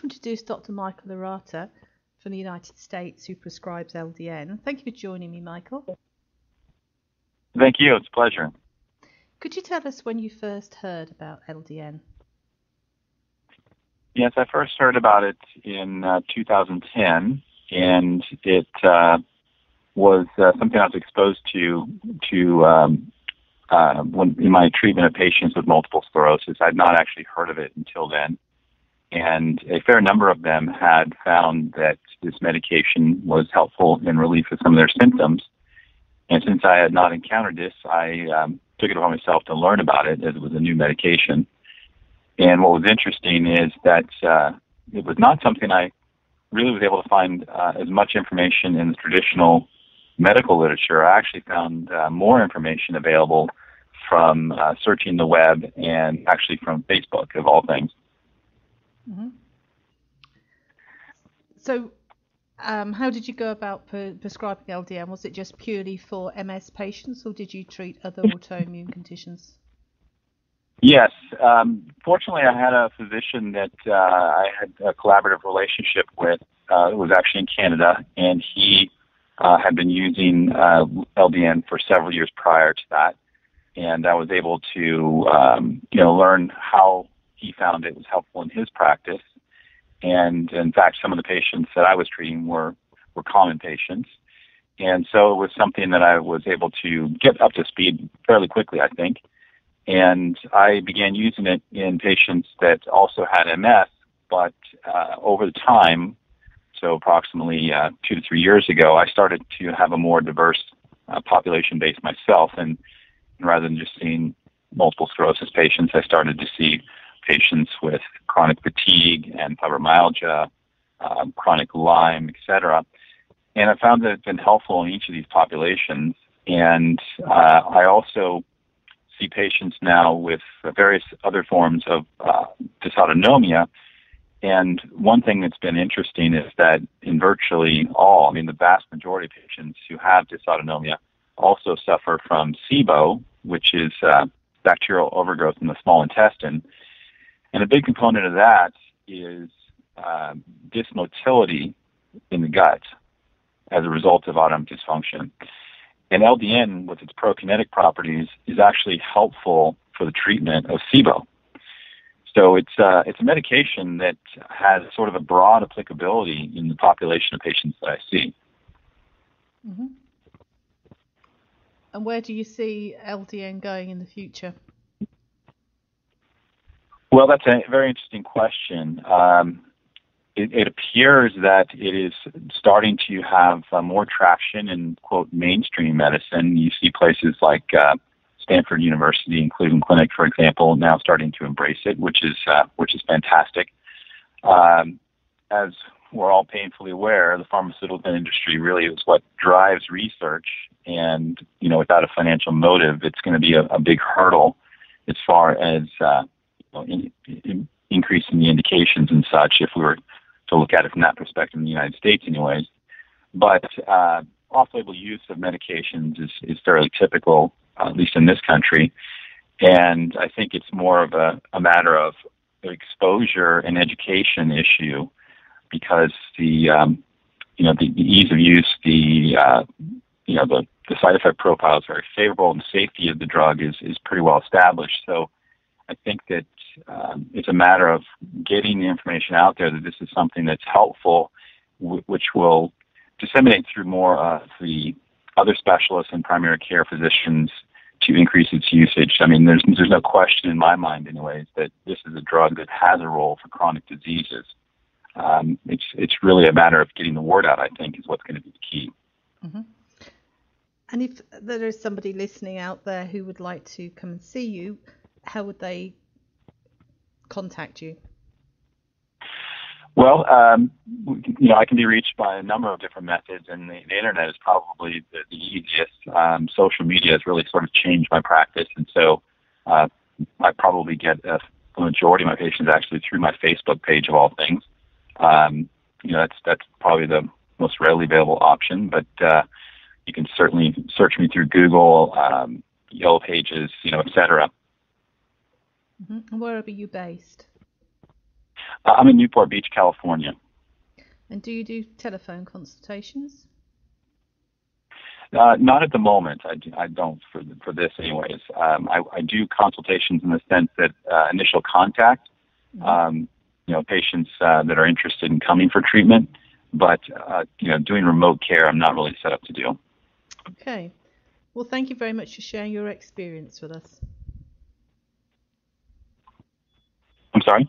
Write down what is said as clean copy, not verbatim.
to introduce Dr. Michael Arata from the United States, who prescribes LDN. Thank you for joining me, Michael. Thank you. It's a pleasure. Could you tell us when you first heard about LDN? Yes, I first heard about it in 2010, and it was something I was exposed to when in my treatment of patients with multiple sclerosis. I'd not actually heard of it until then, and a fair number of them had found that this medication was helpful in relief of some of their symptoms. And since I had not encountered this, I took it upon myself to learn about it, as it was a new medication. And what was interesting is that it was not something I really was able to find as much information in the traditional medical literature. I actually found more information available from searching the web and actually from Facebook, of all things. Mm-hmm. So how did you go about prescribing LDN? Was it just purely for MS patients, or did you treat other autoimmune conditions? Yes. Fortunately, I had a physician that I had a collaborative relationship with. It was actually in Canada, and he had been using LDN for several years prior to that. And I was able to, learn how he found it was helpful in his practice. And in fact, some of the patients that I was treating were common patients. And so it was something that I was able to get up to speed fairly quickly, I think. And I began using it in patients that also had MS, but over the time, so approximately 2 to 3 years ago, I started to have a more diverse population base myself. And rather than just seeing multiple sclerosis patients, I started to see patients with chronic fatigue and fibromyalgia, chronic Lyme, etc. And I found that it's been helpful in each of these populations. And I also see patients now with various other forms of dysautonomia. And one thing that's been interesting is that in virtually all, the vast majority of patients who have dysautonomia also suffer from SIBO, which is bacterial overgrowth in the small intestine. And a big component of that is dysmotility in the gut as a result of autonomic dysfunction. And LDN, with its prokinetic properties, is actually helpful for the treatment of SIBO. So it's a medication that has sort of a broad applicability in the population of patients that I see. Mm-hmm. And where do you see LDN going in the future? Well, that's a very interesting question. It appears that it is starting to have more traction in, quote, mainstream medicine. You see places like Stanford University and Cleveland Clinic, for example, now starting to embrace it, which is fantastic. As we're all painfully aware, the pharmaceutical industry really is what drives research, and without a financial motive, it's going to be a big hurdle as far as increasing the indications and such, if we were to look at it from that perspective in the United States anyways. But off-label use of medications is fairly typical, at least in this country. And I think it's more of a matter of exposure and education issue, because the ease of use, the side effect profile is very favorable, and the safety of the drug is pretty well established. So I think that it's a matter of getting the information out there that this is something that's helpful, which will disseminate through more of the other specialists and primary care physicians to increase its usage. There's no question in my mind, anyways, that this is a drug that has a role for chronic diseases. It's really a matter of getting the word out, I think, is what's going to be the key. Mm-hmm. And if there is somebody listening out there who would like to come and see you, how would they contact you? Well, I can be reached by a number of different methods, and the internet is probably the easiest. Social media has really sort of changed my practice, and so I probably get the majority of my patients actually through my Facebook page, of all things. That's probably the most readily available option, but you can certainly search me through Google, Yellow Pages, etc. Mm-hmm. And where are you based? I'm in Newport Beach, California. And do you do telephone consultations? Not at the moment. I don't for this anyways. I do consultations in the sense that initial contact, patients that are interested in coming for treatment, but doing remote care, I'm not really set up to do. Okay. Well, thank you very much for sharing your experience with us. I'm sorry?